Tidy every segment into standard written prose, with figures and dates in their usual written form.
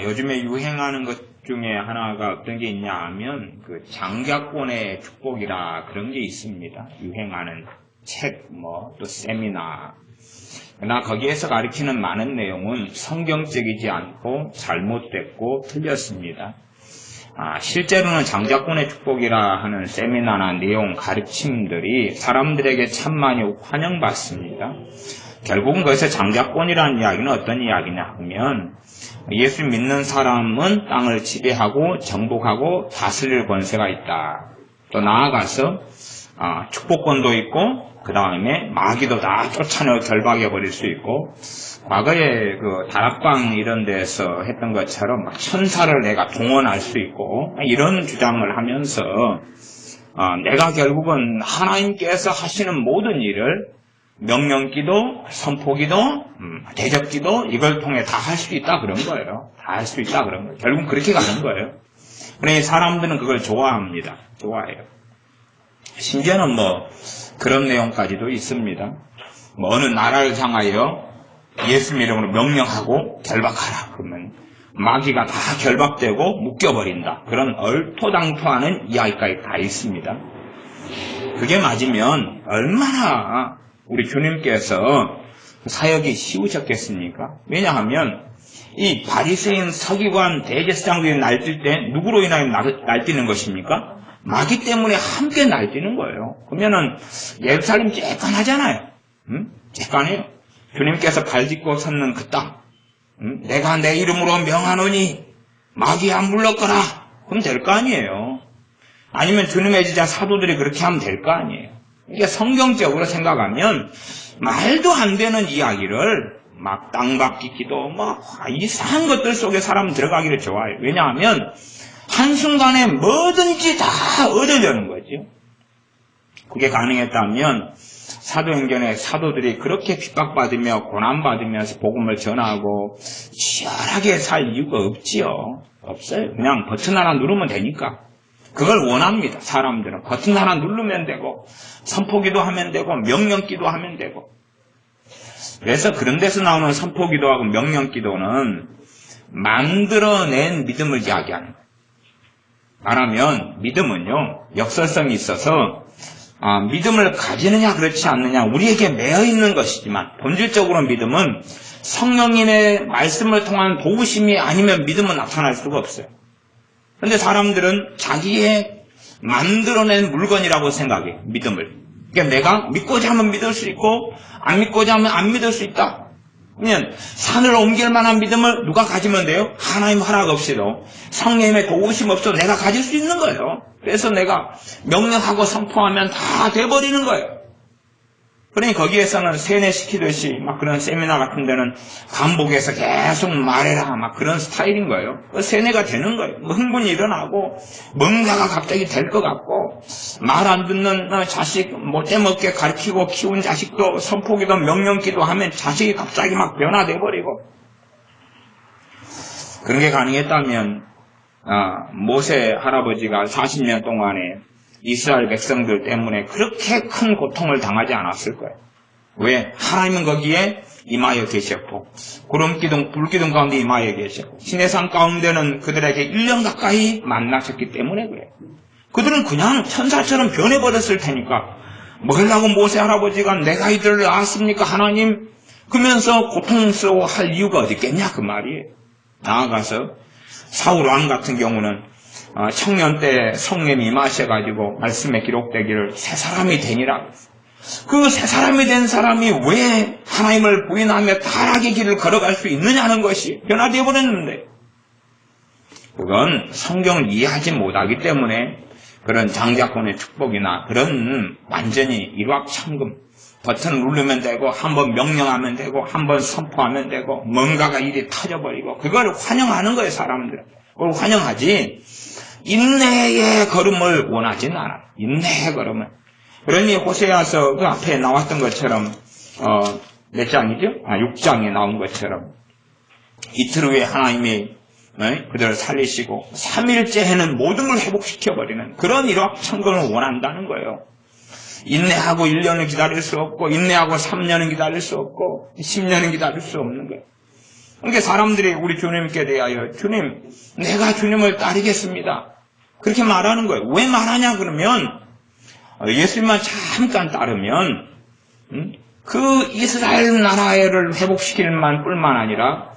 요즘에 유행하는 것 중에 하나가 어떤 게 있냐 하면 그 장자권의 축복이라 그런 게 있습니다. 유행하는 책, 또 세미나. 그러나 거기에서 가르치는 많은 내용은 성경적이지 않고 잘못됐고 틀렸습니다. 실제로는 장자권의 축복이라 하는 세미나나 내용 가르침들이 사람들에게 참 많이 환영받습니다. 결국은 거기서 장자권이라는 이야기는 어떤 이야기냐 하면 예수 믿는 사람은 땅을 지배하고 정복하고 다스릴 권세가 있다. 또 나아가서 축복권도 있고 그 다음에 마귀도 다 쫓아내어 결박해버릴 수 있고 과거에 그 다락방 이런 데서 했던 것처럼 천사를 내가 동원할 수 있고 이런 주장을 하면서 내가 결국은 하나님께서 하시는 모든 일을 명령기도, 선포기도, 대적기도 이걸 통해 다 할 수 있다 그런 거예요. 다 할 수 있다 그런 거예요. 결국 그렇게 가는 거예요. 그러니 사람들은 그걸 좋아합니다. 좋아해요. 심지어는 그런 내용까지도 있습니다. 어느 나라를 향하여 예수 이름으로 명령하고 결박하라 그러면 마귀가 다 결박되고 묶여버린다. 그런 얼토당토하는 이야기까지 다 있습니다. 그게 맞으면 얼마나 우리 주님께서 사역이 쉬우셨겠습니까? 왜냐하면 이 바리새인 서기관 대제사장들이 날뛸 때 누구로 인하여 날뛰는 것입니까? 마귀 때문에 함께 날뛰는 거예요. 그러면은 예루살렘 쬐깐하잖아요. 쬐깐해요. 주님께서 발딛고 섰는 그 땅, 내가 내 이름으로 명하노니 마귀야 물러거라. 그럼 될 거 아니에요. 아니면 주님의 제자 사도들이 그렇게 하면 될 거 아니에요. 이게 성경적으로 생각하면 말도 안 되는 이야기를 막 땅바퀴 기도 이상한 것들 속에 사람은 들어가기를 좋아해요. 왜냐하면 한순간에 뭐든지 다 얻으려는 거죠. 그게 가능했다면 사도행전에 사도들이 그렇게 핍박받으며 고난받으면서 복음을 전하고 치열하게 살 이유가 없지요. 없어요. 그냥 버튼 하나 누르면 되니까. 그걸 원합니다. 사람들은 버튼 하나 누르면 되고 선포기도 하면 되고 명령기도 하면 되고. 그래서 그런 데서 나오는 선포기도하고 명령기도는 만들어낸 믿음을 이야기하는 거예요. 말하면 믿음은요 역설성이 있어서 믿음을 가지느냐 그렇지 않느냐 우리에게 매여 있는 것이지만 본질적으로 믿음은 성령님의 말씀을 통한 도우심이 아니면 믿음은 나타날 수가 없어요. 그런데 사람들은 자기의 만들어낸 물건이라고 생각해요. 믿음을. 그러니까 내가 믿고자 하면 믿을 수 있고 안 믿고자 하면 안 믿을 수 있다. 그러면 산을 옮길 만한 믿음을 누가 가지면 돼요? 하나님 허락 없이도 성령님의 도우심 없어도 내가 가질 수 있는 거예요. 그래서 내가 명령하고 선포하면 다 돼버리는 거예요. 그러니 거기에서는 세뇌시키듯이 그런 세미나 같은 데는 반복해서 계속 말해라 그런 스타일인 거예요. 세뇌가 되는 거예요. 흥분이 일어나고 뭔가가 갑자기 될 것 같고 말 안 듣는 자식 못되먹게 가르치고 키운 자식도 선포기도 명령기도 하면 자식이 갑자기 변화돼 버리고 그런 게 가능했다면 모세 할아버지가 40년 동안에 이스라엘 백성들 때문에 그렇게 큰 고통을 당하지 않았을 거예요. 왜? 하나님은 거기에 임하여 계셨고 구름기둥, 불기둥 가운데 임하여 계셨고 시내산 가운데는 그들에게 1년 가까이 만나셨기 때문에 그래요. 그들은 그냥 천사처럼 변해버렸을 테니까 뭐라고 모세 할아버지가 내가 이들을 낳았습니까 하나님? 그러면서 고통스러워할 이유가 어디 있겠냐 그 말이에요. 나아가서 사울 왕 같은 경우는 청년 때 성령이 임하셔가지고 말씀에 기록되기를 새 사람이 되니라. 그 새 사람이 된 사람이 왜 하나님을 부인하며 타락의 길을 걸어갈 수 있느냐는 것이 변화되어 버렸는데 그건 성경을 이해하지 못하기 때문에 그런 장자권의 축복이나 그런 완전히 일확천금 버튼 누르면 되고 한번 명령하면 되고 한번 선포하면 되고 뭔가가 일이 터져버리고 그걸 환영하는 거예요. 사람들은 그걸 환영하지 인내의 걸음을 원하진 않아요. 인내의 걸음을. 그러니 호세아서 그 앞에 나왔던 것처럼 몇 장이죠? 6장에 나온 것처럼 이틀 후에 하나님이 그들을 살리시고 3일째에는 모든 걸 회복시켜버리는 그런 일확천금을 원한다는 거예요. 인내하고 1년을 기다릴 수 없고 인내하고 3년은 기다릴 수 없고 10년은 기다릴 수 없는 거예요. 그러니까 사람들이 우리 주님께 대하여 주님, 내가 주님을 따르겠습니다. 그렇게 말하는 거예요. 왜 말하냐 그러면 예수님만 잠깐 따르면 그 이스라엘 나라를 회복시킬 뿐만 아니라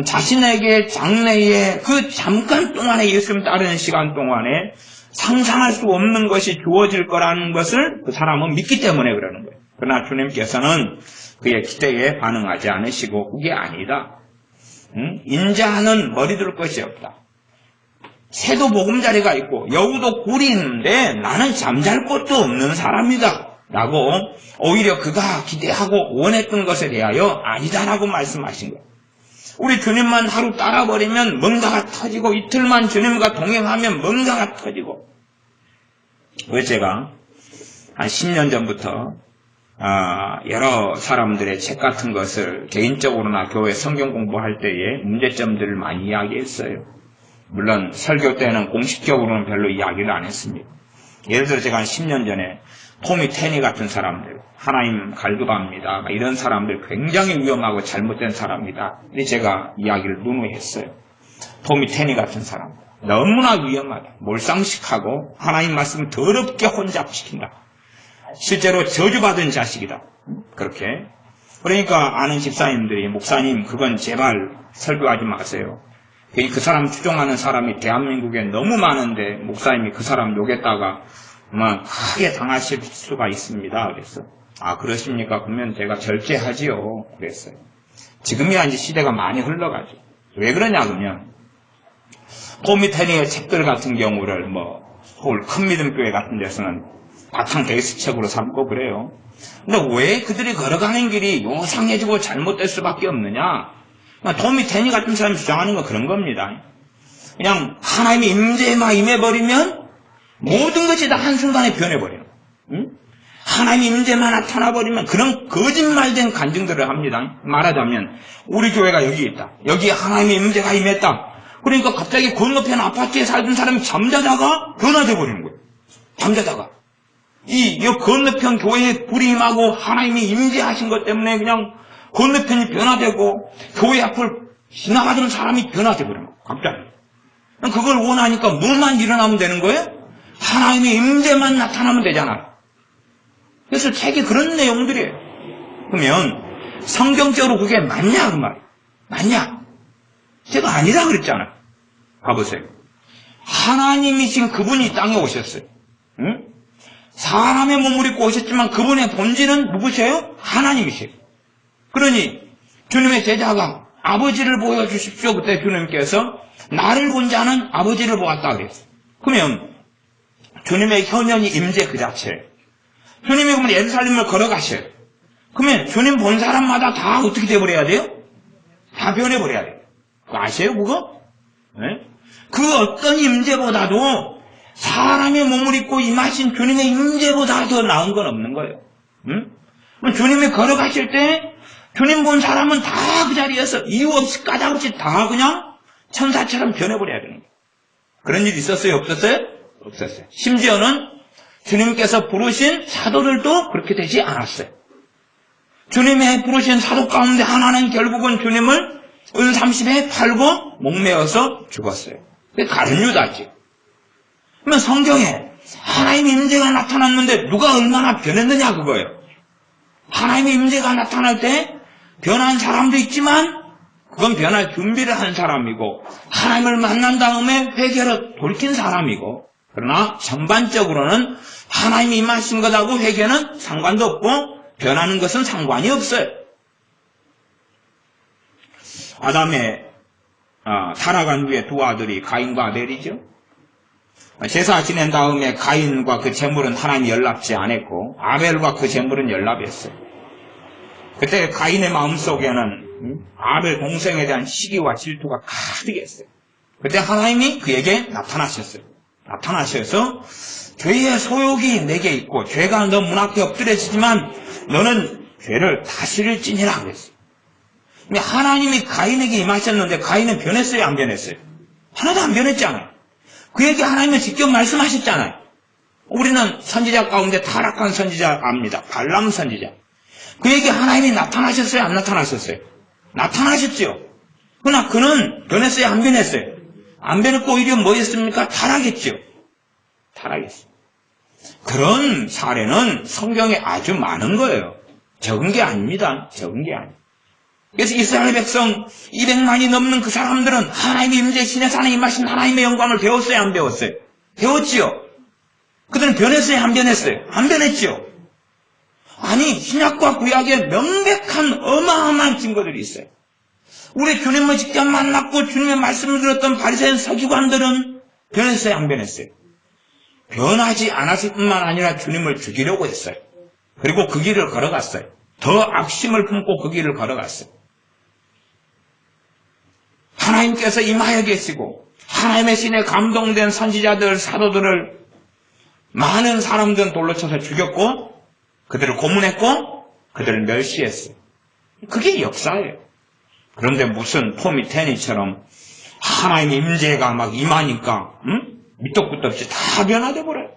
자신에게 장래에 그 잠깐 동안에 예수님 따르는 시간 동안에 상상할 수 없는 것이 주어질 거라는 것을 그 사람은 믿기 때문에 그러는 거예요. 그러나 주님께서는 그의 기대에 반응하지 않으시고 그게 아니다. 인자는 머리 둘 것이 없다. 새도 보금자리가 있고 여우도 굴이 있는데 나는 잠잘 곳도 없는 사람이다. 라고 오히려 그가 기대하고 원했던 것에 대하여 아니다라고 말씀하신 거예요. 우리 주님만 하루 따라버리면 뭔가가 터지고 이틀만 주님과 동행하면 뭔가가 터지고. 왜 제가 한 10년 전부터 여러 사람들의 책 같은 것을 개인적으로나 교회 성경 공부할 때에 문제점들을 많이 이야기했어요. 물론 설교 때는 공식적으로는 별로 이야기를 안 했습니다. 예를 들어 제가 한 10년 전에 토미 테니 같은 사람들, 하나님 갈급합니다. 이런 사람들 굉장히 위험하고 잘못된 사람이다. 근데 제가 이야기를 누누했어요. 토미 테니 같은 사람 너무나 위험하다. 몰상식하고 하나님 말씀 더럽게 혼잡시킨다. 실제로 저주받은 자식이다. 그렇게. 그러니까 아는 집사님들이 목사님 그건 제발 설교하지 마세요. 그 사람 추종하는 사람이 대한민국에 너무 많은데 목사님이 그 사람 욕했다가 크게 당하실 수가 있습니다. 그랬어. 아 그러십니까? 그러면 제가 절제하지요. 그랬어요. 지금이야 이제 시대가 많이 흘러가죠. 왜 그러냐 그러면 토미 테니의 책들 같은 경우를 서울 큰 믿음교회 같은 데서는 바탕 베이스책으로 삼고 그래요. 근데 왜 그들이 걸어가는 길이 요상해지고 잘못될 수밖에 없느냐? 토미 테니 같은 사람이 주장하는 건 그런 겁니다. 그냥 하나님의 임재만 임해버리면 모든 것이 다 한순간에 변해버려요. 하나님의 임재만 나타나버리면 그런 거짓말된 간증들을 합니다. 말하자면 우리 교회가 여기 있다. 여기에 하나님의 임재가 임했다. 그러니까 갑자기 건너편 아파트에 살던 사람이 잠자다가 변화돼버리는 거예요. 잠자다가. 이 건너편 교회에 불이 임하고 하나님이 임재하신 것 때문에 그냥 건너편이 변화되고 교회 앞을 지나가던 사람이 변화돼버리는 거예요. 갑자기. 그걸 원하니까 뭐만 일어나면 되는 거예요? 하나님의 임재만 나타나면 되잖아요. 그래서 책이 그런 내용들이에요. 그러면 성경적으로 그게 맞냐 그 말이에요. 맞냐? 제가 아니라 그랬잖아요. 봐보세요. 하나님이신 그분이 이 땅에 오셨어요. 응? 사람의 몸을 입고 오셨지만 그분의 본질은 누구세요? 하나님이세요. 그러니 주님의 제자가 아버지를 보여주십시오. 그때 주님께서 나를 본 자는 아버지를 보았다 그랬어요. 그러면 주님의 현현이 임재 그 자체예요. 주님이 그러면 예루살렘을 걸어가셔요. 그러면 주님 본 사람마다 다 어떻게 돼버려야 돼요? 다 변해버려야 돼요. 그거 아세요 그거? 네? 그 어떤 임재보다도 사람의 몸을 입고 임하신 주님의 임재보다 더 나은 건 없는 거예요. 응? 주님이 걸어가실 때 주님 본 사람은 다 그 자리에서 이유 없이 까닭없이 다 그냥 천사처럼 변해버려야 되는 거예요. 그런 일이 있었어요? 없었어요? 없었어요. 심지어는 주님께서 부르신 사도들도 그렇게 되지 않았어요. 주님의 부르신 사도 가운데 하나는 결국은 주님을 은30에 팔고 목매어서 죽었어요. 그게 다른 유다지. 그러면 성경에 하나님의 임재가 나타났는데 누가 얼마나 변했느냐 그거예요. 하나님의 임재가 나타날 때 변한 사람도 있지만 그건 변할 준비를 한 사람이고 하나님을 만난 다음에 회개로 돌이킨 사람이고 그러나 전반적으로는 하나님이 임하신 것하고 회개는 상관도 없고 변하는 것은 상관이 없어요. 아담의 타락한 후에 두 아들이 가인과 아벨이죠. 제사 지낸 다음에 가인과 그 제물은 하나님이 연락지 않았고 아벨과 그 제물은 연락했어요. 그때 가인의 마음속에는 아벨 동생에 대한 시기와 질투가 가득했어요. 그때 하나님이 그에게 나타나셨어요. 나타나셔서 죄의 소욕이 내게 있고 죄가 너 문 앞에 엎드려지지만 너는 죄를 다스릴지니라 그랬어요. 근데 하나님이 가인에게 임하셨는데 가인은 변했어요? 안 변했어요? 하나도 안 변했잖아요. 그에게 하나님은 직접 말씀하셨잖아요. 우리는 선지자 가운데 타락한 선지자 압니다. 발람 선지자. 그에게 하나님이 나타나셨어요? 안 나타나셨어요? 나타나셨죠. 그러나 그는 변했어요? 안 변했어요? 안 변했고 오히려 뭐 했습니까? 타락했죠. 타락했어요. 그런 사례는 성경에 아주 많은 거예요. 적은 게 아닙니다. 적은 게 아니에요. 그래서 이스라엘 백성 200만이 넘는 그 사람들은 하나님의 임재 신의 산에 임하신 하나님의 영광을 배웠어요? 안 배웠어요? 배웠지요. 그들은 변했어요? 안 변했어요? 안 변했지요. 아니 신약과 구약에 명백한 어마어마한 증거들이 있어요. 우리 주님을 직접 만났고 주님의 말씀을 들었던 바리새인 서기관들은 변했어요? 안 변했어요? 변하지 않았을 뿐만 아니라 주님을 죽이려고 했어요. 그리고 그 길을 걸어갔어요. 더 악심을 품고 그 길을 걸어갔어요. 하나님께서 임하여 계시고 하나님의 신에 감동된 선지자들, 사도들을 많은 사람들은 돌로 쳐서 죽였고 그들을 고문했고 그들을 멸시했어요. 그게 역사예요. 그런데 무슨 토미 테니처럼 하나님의 임재가 막 임하니까 밑도 끝도 없이 다 변화돼 버려요.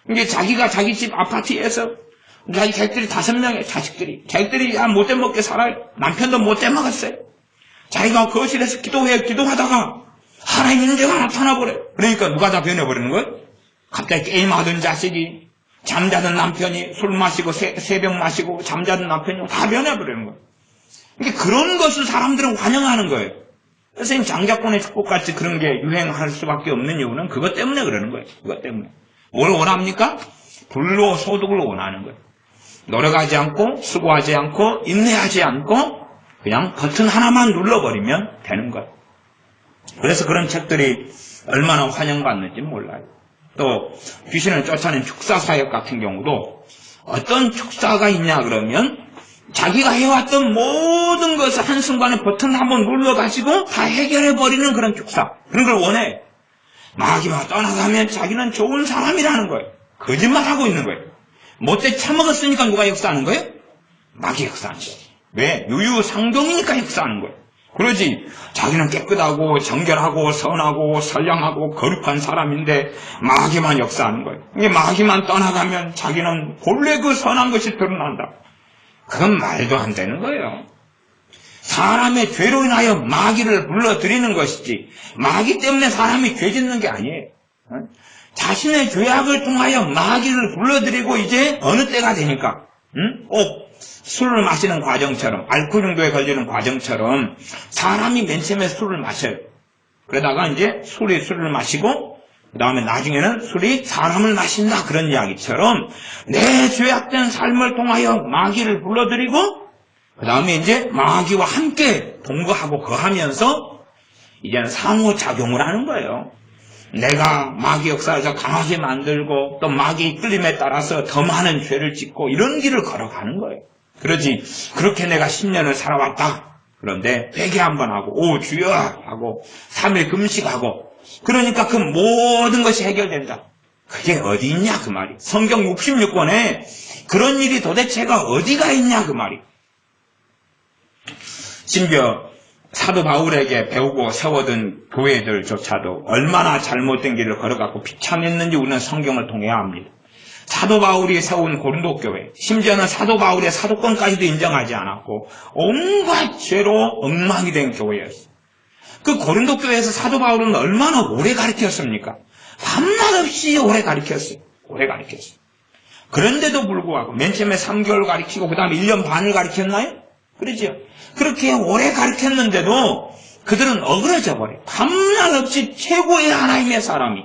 이게 자기가 자기 집 아파트에서 자기 자식들이 5명의 자식들이 못돼 먹게 살아요. 남편도 못돼 먹었어요. 자기가 거실에서 기도하다가 하나님 임재가 나타나버려요. 그러니까 누가 다 변해버리는 거예요? 갑자기 게임하던 자식이, 잠자던 남편이, 술 마시고 새벽 마시고 잠자던 남편이 다 변해버리는 거예요. 그러니까 그런 것을 사람들은 환영하는 거예요. 선생님 장자권의 축복같이 그런 게 유행할 수밖에 없는 이유는 그것 때문에 그러는 거예요. 그것 때문에. 뭘 원합니까? 불로소득을 원하는 거예요. 노력하지 않고 수고하지 않고 인내하지 않고 그냥 버튼 하나만 눌러버리면 되는 거예요. 그래서 그런 책들이 얼마나 환영받는지 몰라요. 또 귀신을 쫓아낸 축사사역 같은 경우도 어떤 축사가 있냐 그러면 자기가 해왔던 모든 것을 한순간에 버튼 한번 눌러가지고 다 해결해버리는 그런 축사. 그런 걸 원해. 마귀가 떠나가면 자기는 좋은 사람이라는 거예요. 거짓말하고 있는 거예요. 못돼 처먹었으니까 누가 역사하는 거예요? 마귀 역사하는 거예요. 왜? 유유상종이니까 역사하는 거예요. 그러지 자기는 깨끗하고 정결하고 선하고 선량하고 거룩한 사람인데 마귀만 역사하는 거예요. 이게 마귀만 떠나가면 자기는 본래 그 선한 것이 드러난다. 그건 말도 안 되는 거예요. 사람의 죄로 인하여 마귀를 불러들이는 것이지 마귀 때문에 사람이 죄 짓는 게 아니에요. 자신의 죄악을 통하여 마귀를 불러들이고 이제 어느 때가 되니까 꼭 술을 마시는 과정처럼 알코올 중독에 걸리는 과정처럼 사람이 맨 처음에 술을 마셔요. 그러다가 이제 술을 마시고 그 다음에 나중에는 술이 사람을 마신다 그런 이야기처럼 내 죄악된 삶을 통하여 마귀를 불러들이고 그 다음에 이제 마귀와 함께 동거하고 거하면서 이제는 상호작용을 하는 거예요. 내가 마귀 역사에서 강하게 만들고 또 마귀 끌림에 따라서 더 많은 죄를 짓고 이런 길을 걸어가는 거예요. 그러지 그렇게 내가 10년을 살아왔다. 그런데 회개 한번 하고 오 주여 하고 3일 금식하고 그러니까 그 모든 것이 해결된다. 그게 어디 있냐 그 말이. 성경 66권에 그런 일이 도대체가 어디가 있냐 그 말이. 심지어 사도 바울에게 배우고 세워둔 교회들조차도 얼마나 잘못된 길을 걸어가고 비참했는지 우리는 성경을 통해야 합니다. 사도 바울이 세운 고린도 교회, 심지어는 사도 바울의 사도권까지도 인정하지 않았고 온갖 죄로 엉망이 된 교회였어요. 그 고린도 교회에서 사도 바울은 얼마나 오래 가르쳤습니까? 밤낮 없이 오래 가르쳤어요. 그런데도 불구하고 맨 처음에 3개월 가르치고 그 다음에 1년 반을 가르쳤나요? 그러죠. 그렇게 오래 가르쳤는데도 그들은 어그러져 버려요. 밤낮 없이 최고의 하나님의 사람이.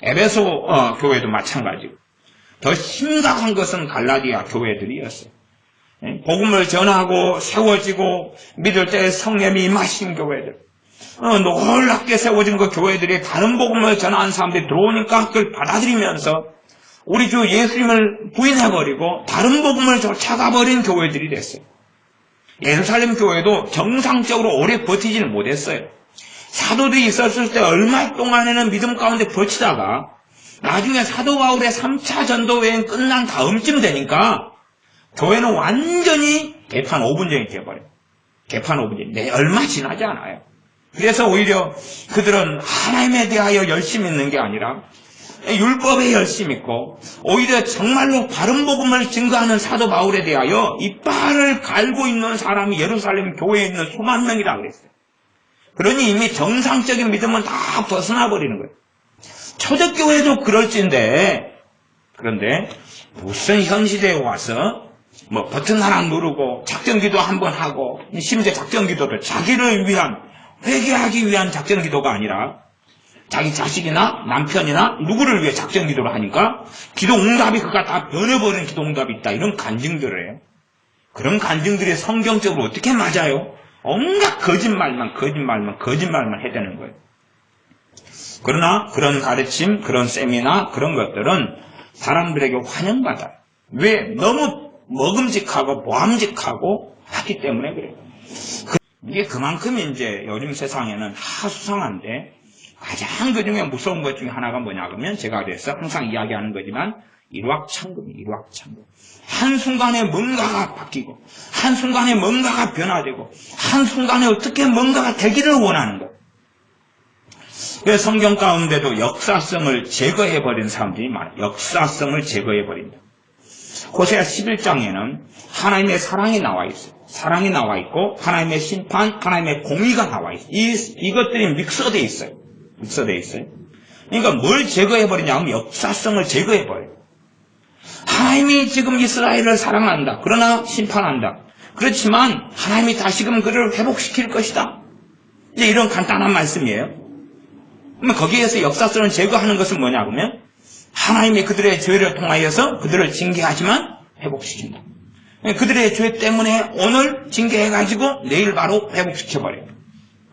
에베소 교회도 마찬가지고. 더 심각한 것은 갈라디아 교회들이었어요. 복음을 전하고 세워지고 믿을 때 성령이 임하신 교회들. 놀랍게 세워진 그 교회들이 다른 복음을 전하는 사람들이 들어오니까 그걸 받아들이면서 우리 주 예수님을 부인해버리고 다른 복음을 쫓아가버린 교회들이 됐어요. 예루살렘 교회도 정상적으로 오래 버티지는 못했어요. 사도들이 있었을 때 얼마 동안에는 믿음 가운데 버티다가 나중에 사도 바울의 3차 전도 여행 끝난 다음쯤 되니까 교회는 완전히 개판 5분전이 되어버려요. 개판 5분전. 얼마 지나지 않아요. 그래서 오히려 그들은 하나님에 대하여 열심히 있는 게 아니라 율법에 열심히 있고 오히려 정말로 바른 복음을 증거하는 사도 바울에 대하여 이빨을 갈고 있는 사람이 예루살렘 교회에 있는 수만 명이라 그랬어요. 그러니 이미 정상적인 믿음은 다 벗어나 버리는 거예요. 초대교회도 그럴진데, 그런데 무슨 현 시대에 와서 뭐 버튼 하나 누르고 작전기도 한번 하고, 심지어 작전기도를 자기를 위한, 회개하기 위한 작전기도가 아니라 자기 자식이나 남편이나 누구를 위해 작전기도를 하니까 기도응답이 그가 다 변해버린 기도응답이 있다, 이런 간증들을 해요. 그런 간증들이 성경적으로 어떻게 맞아요? 온갖 거짓말만 해대는 거예요. 그러나 그런 가르침, 그런 세미나, 그런 것들은 사람들에게 환영받아요. 왜? 너무 먹음직하고 모함직하고 하기 때문에 그래요. 이게 그만큼 이제 요즘 세상에는 다 수상한데, 가장 그 중에 무서운 것 중에 하나가 뭐냐 그러면, 제가 그래서 항상 이야기하는 거지만 일확천금이에요. 일확천금. 한순간에 뭔가가 바뀌고, 한순간에 뭔가가 변화되고, 한순간에 어떻게 뭔가가 되기를 원하는 것. 그래서 성경 가운데도 역사성을 제거해버린 사람들이 많아요. 역사성을 제거해버린다. 호세아 11장에는 하나님의 사랑이 나와 있어요. 사랑이 나와 있고, 하나님의 심판, 하나님의 공의가 나와 있어요. 이것들이 믹서되어 있어요. 믹서되어 있어요. 그러니까 뭘 제거해버리냐면 역사성을 제거해버려요. 하나님이 지금 이스라엘을 사랑한다. 그러나 심판한다. 그렇지만 하나님이 다시금 그를 회복시킬 것이다. 이제 이런 간단한 말씀이에요. 그러면 거기에서 역사성을 제거하는 것은 뭐냐 그러면, 하나님이 그들의 죄를 통하여서 그들을 징계하지만 회복시킨다. 그들의 죄 때문에 오늘 징계해가지고 내일 바로 회복시켜버려요.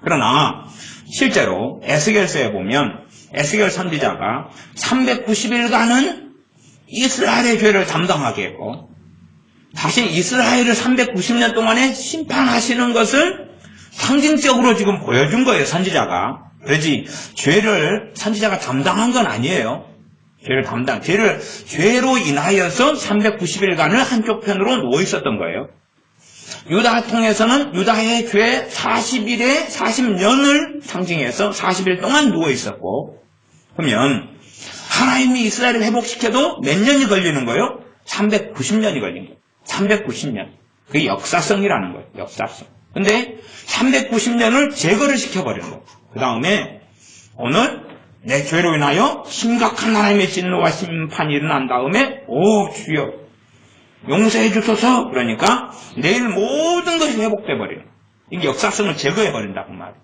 그러나 실제로 에스겔서에 보면 에스겔 선지자가 390일간은 이스라엘의 죄를 담당하게 했고, 다시 이스라엘을 390년 동안에 심판하시는 것을 상징적으로 지금 보여준 거예요, 선지자가. 그러지 죄를 선지자가 담당한 건 아니에요. 죄로 인하여서 390일간을 한쪽 편으로 누워 있었던 거예요. 유다 통해서는 유다의 죄 40년을 상징해서 40일 동안 누워 있었고, 그러면 하나님이 이스라엘을 회복시켜도 몇 년이 걸리는 거예요? 390년이 걸린 거예요. 390년. 그게 역사성이라는 거예요. 역사성. 근데 390년을 제거를 시켜버리는 거예요. 그 다음에 오늘 내 죄로 인하여 심각한 하나님의 진노와 심판이 일어난 다음에, 오 주여 용서해 주소서. 그러니까 내일 모든 것이 회복돼 버리는, 이게 역사성을 제거해 버린다 그 말이에요.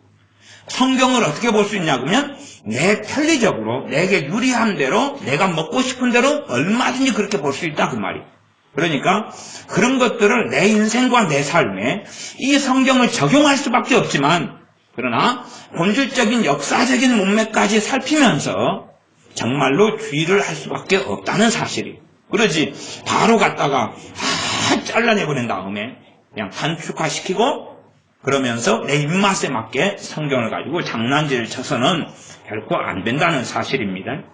성경을 어떻게 볼 수 있냐 그러면, 내 편리적으로 내게 유리한 대로 내가 먹고 싶은 대로 얼마든지 그렇게 볼 수 있다 그 말이에요. 그러니까 그런 것들을 내 인생과 내 삶에 이 성경을 적용할 수밖에 없지만, 그러나 본질적인 역사적인 문맥까지 살피면서 정말로 주의를 할 수밖에 없다는 사실이에요. 그러지 바로 갖다가 다 잘라내버린 다음에 그냥 단축화시키고 그러면서 내 입맛에 맞게 성경을 가지고 장난질을 쳐서는 결코 안 된다는 사실입니다.